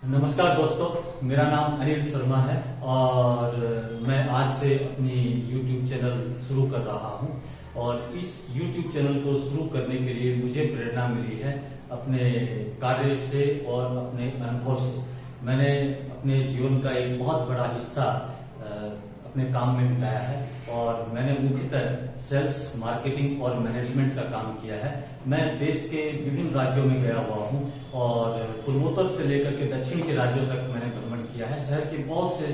नमस्कार दोस्तों, मेरा नाम अनिल शर्मा है और मैं आज से अपनी YouTube चैनल शुरू कर रहा हूं। और इस YouTube चैनल को शुरू करने के लिए मुझे प्रेरणा मिली है अपने कार्य से और अपने अनुभव से। मैंने अपने जीवन का एक बहुत बड़ा हिस्सा अपने काम में बिताया है और मैंने मुख्यतः सेल्स, मार्केटिंग और मैनेजमेंट का काम किया है। मैं देश के विभिन्न राज्यों में गया हुआ हूं और पूर्वोत्तर से लेकर के दक्षिण के राज्यों तक मैंने भ्रमण किया है। शहर के बहुत से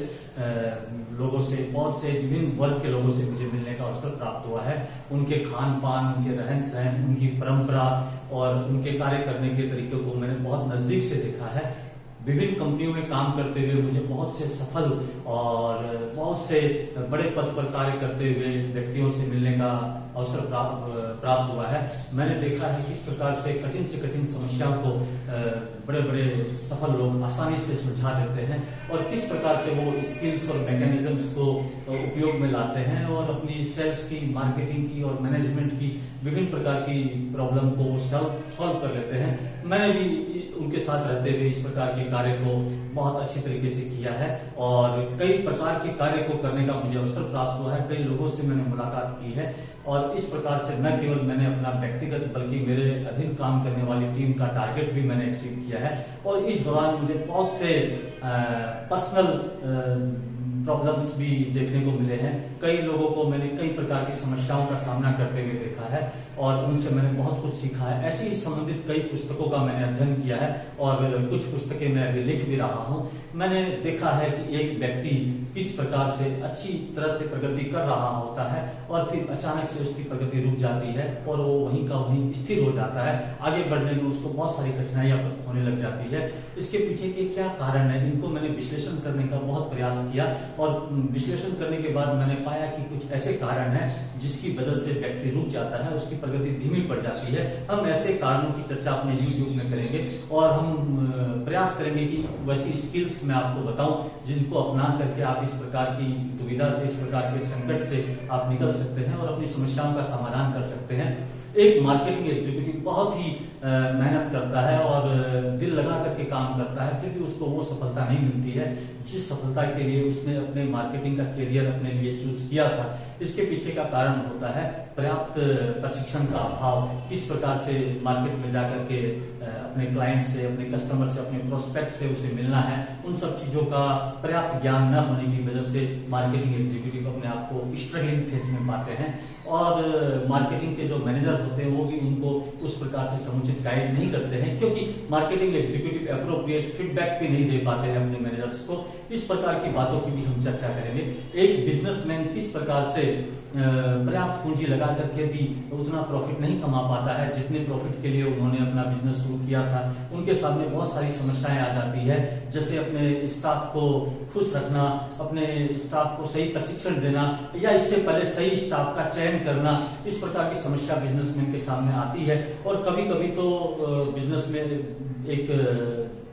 लोगों से, बहुत से विभिन्न वर्ग के लोगों से मुझे मिलने का अवसर प्राप्त हुआ है। उनके खान पान, उनके रहन सहन, उनकी परंपरा और उनके कार्य करने के तरीकों को मैंने बहुत नजदीक से देखा है। विभिन्न कंपनियों में काम करते हुए मुझे बहुत से सफल और बहुत से बड़े पद पर कार्य करते हुए व्यक्तियों से मिलने का अवसर प्राप्त हुआ है। मैंने देखा है किस प्रकार से कठिन समस्याओं को बड़े बड़े सफल लोग आसानी से सुलझा देते हैं और किस प्रकार से वो स्किल्स और मैकेनिज्म्स को उपयोग में लाते हैं और अपनी सेल्स की, मार्केटिंग की और मैनेजमेंट की विभिन्न प्रकार की प्रॉब्लम को सॉल्व कर लेते हैं। मैंने भी उनके साथ रहते हुए इस प्रकार के कार्य को बहुत अच्छी तरीके से किया है और कई प्रकार के कार्य को करने का मुझे अवसर प्राप्त हुआ है। कई लोगों से मैंने मुलाकात की है और इस प्रकार से न केवल मैंने अपना व्यक्तिगत बल्कि मेरे अधीन काम करने वाली टीम का टारगेट भी मैंने अचीव किया है। और इस दौरान मुझे बहुत से पर्सनल प्रॉब्लम्स भी देखने को मिले हैं। कई लोगों को मैंने कई प्रकार की समस्याओं का सामना करते हुए देखा है और उनसे मैंने बहुत कुछ सीखा है। ऐसी ही संबंधित कई पुस्तकों का मैंने अध्ययन किया है और कुछ पुस्तकें मैं अभी लिख भी रहा हूं। मैंने देखा है कि एक व्यक्ति किस प्रकार से अच्छी तरह से प्रगति कर रहा होता है और फिर अचानक से उसकी प्रगति रुक जाती है और वो वहीं का वहीं स्थिर हो जाता है। आगे बढ़ने में उसको बहुत सारी कठिनाइयां होने लग जाती है। इसके पीछे के क्या कारण है, इनको मैंने विश्लेषण करने का बहुत प्रयास किया और विश्लेषण करने के बाद मैंने पाया कि कुछ ऐसे कारण हैं जिसकी वजह से व्यक्ति रुक जाता है, उसकी प्रगति धीमी पड़ जाती है। हम ऐसे कारणों की चर्चा अपने YouTube में करेंगे और हम प्रयास करेंगे कि वैसी स्किल्स मैं आपको बताऊं जिनको अपना करके आप इस प्रकार की दुविधा से, इस प्रकार के संकट से आप निकल सकते हैं और अपनी समस्याओं का समाधान कर सकते हैं। एक मार्केटिंग एग्जीक्यूटिव बहुत ही मेहनत करता है और दिल लगा करके काम करता है, फिर भी उसको वो सफलता नहीं मिलती है जिस सफलता के लिए उसने अपने मार्केटिंग का करियर अपने लिए चूज किया था। इसके पीछे का कारण होता है पर्याप्त प्रशिक्षण का अभाव। किस प्रकार से मार्केट में जाकर के अपने क्लाइंट से, अपने कस्टमर से, अपने प्रोस्पेक्ट से उसे मिलना है, उन सब चीजों का पर्याप्त ज्ञान न होने की वजह से मार्केटिंग एग्जीक्यूटिव अपने आप को स्ट्रगलिंग फेज में पाते हैं और मार्केटिंग के जो मैनेजर होते हैं वो भी उनको उस प्रकार से समुचित गाइड नहीं करते हैं क्योंकि मार्केटिंग एग्जीक्यूटिव एप्रोप्रिएट फीडबैक भी नहीं दे पाते हैं अपने मैनेजर्स को। इस प्रकार की बातों की भी हम चर्चा करेंगे। एक बिजनेसमैन किस प्रकार से पर्याप्त पूंजी लगा करके भी उतना प्रॉफिट नहीं कमा पाता है जितने प्रॉफिट के लिए उन्होंने अपना बिजनेस शुरू किया था। उनके सामने बहुत सारी समस्याएं आ जाती है, जैसे अपने स्टाफ को खुश रखना, अपने स्टाफ को सही प्रशिक्षण देना या इससे पहले सही स्टाफ का चयन करना। इस प्रकार की समस्या बिजनेसमैन के सामने आती है और कभी कभी तो बिजनेस में एक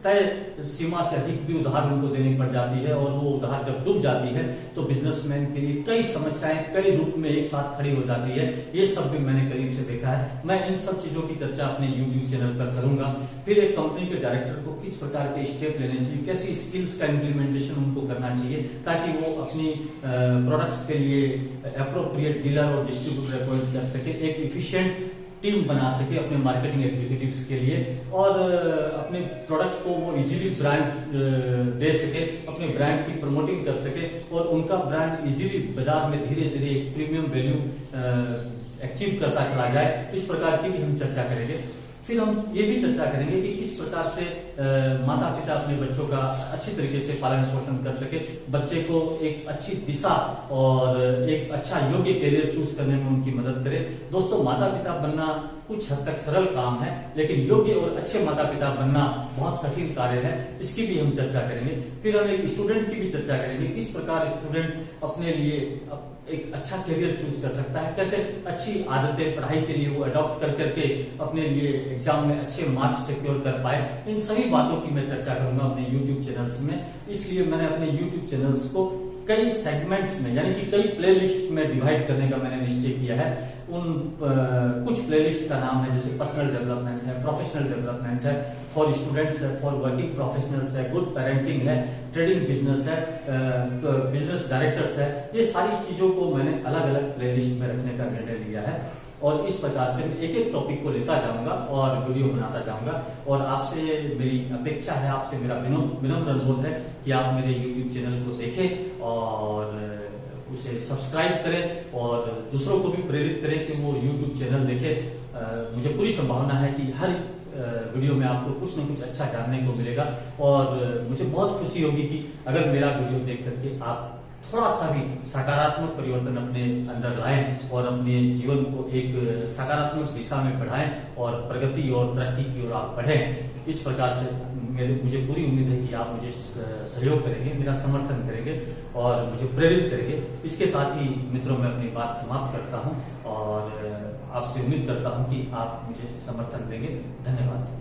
तय सीमा से अधिक भी उधार उनको देनी पड़ जाती है और वो उधार जब डूब जाती है तो बिजनेसमैन के लिए कई समस्याएं कई रूप में एक साथ खड़ी हो जाती है। ये सब भी मैंने करीब से देखा है। मैं इन सब चीजों की चर्चा अपने YouTube चैनल पर करूंगा। फिर एक कंपनी के डायरेक्टर को किस प्रकार के स्टेप लेने चाहिए, कैसी स्किल्स का इम्प्लीमेंटेशन उनको करना चाहिए ताकि वो अपनी प्रोडक्ट्स के लिए अप्रोप्रिएट डीलर और डिस्ट्रीब्यूटर अपॉइंट कर सके, एक इफिशिएंट टीम बना सके अपने मार्केटिंग एग्जीक्यूटिव्स के लिए और अपने प्रोडक्ट को वो इजीली ब्रांड दे सके, अपने ब्रांड की प्रमोटिंग कर सके और उनका ब्रांड इजीली बाजार में धीरे धीरे एक प्रीमियम वैल्यू अचीव करता चला जाए। इस प्रकार की भी हम चर्चा करेंगे। फिर हम ये भी चर्चा करेंगे कि किस प्रकार से माता पिता अपने बच्चों का अच्छी तरीके से पालन पोषण कर सके, बच्चे को एक अच्छी दिशा और एक अच्छा योग्य करियर चूज करने में उनकी मदद करे। दोस्तों, माता पिता बनना कुछ हद तक सरल काम है लेकिन योग्य और अच्छे माता पिता बनना बहुत कठिन कार्य है। इसकी भी हम चर्चा करेंगे। फिर हम एक स्टूडेंट की भी चर्चा करेंगे, किस प्रकार स्टूडेंट अपने लिए एक अच्छा करियर चूज कर सकता है, कैसे अच्छी आदतें पढ़ाई के लिए वो अडॉप्ट कर करके अपने लिए एग्जाम में अच्छे मार्क्स सिक्योर कर पाए। इन सभी बातों की मैं चर्चा करूंगा अपने YouTube चैनल्स में। इसलिए मैंने अपने YouTube चैनल्स को कई सेगमेंट्स में यानी कि कई प्लेलिस्ट में डिवाइड करने का मैंने निश्चय किया है। उन कुछ प्लेलिस्ट का नाम है जैसे पर्सनल डेवलपमेंट है, प्रोफेशनल डेवलपमेंट है, फॉर स्टूडेंट्स है, फॉर वर्किंग प्रोफेशनल्स है, गुड पेरेंटिंग है, ट्रेडिंग बिजनेस है, बिजनेस डायरेक्टर्स है। ये सारी चीजों को मैंने अलग अलग प्लेलिस्ट में रखने का निर्णय लिया है और इस प्रकार से मैं एक एक टॉपिक को लेता जाऊंगा और वीडियो बनाता जाऊंगा। और आपसे मेरी अपेक्षा है, आपसे मेरा विनम्र अनुरोध है कि आप मेरे YouTube चैनल को देखें और उसे सब्सक्राइब करें और दूसरों को भी प्रेरित करें कि वो YouTube चैनल देखें। मुझे पूरी संभावना है कि हर वीडियो में आपको कुछ न कुछ अच्छा जानने को मिलेगा और मुझे बहुत खुशी होगी कि अगर मेरा वीडियो देख करके आप थोड़ा सा भी सकारात्मक परिवर्तन अपने अंदर लाएं और अपने जीवन को एक सकारात्मक दिशा में बढ़ाएं और प्रगति और तरक्की की ओर आप बढ़ें। इस प्रकार से मुझे पूरी उम्मीद है कि आप मुझे सहयोग करेंगे, मेरा समर्थन करेंगे और मुझे प्रेरित करेंगे। इसके साथ ही मित्रों मैं अपनी बात समाप्त करता हूं और आपसे उम्मीद करता हूं कि आप मुझे समर्थन देंगे। धन्यवाद।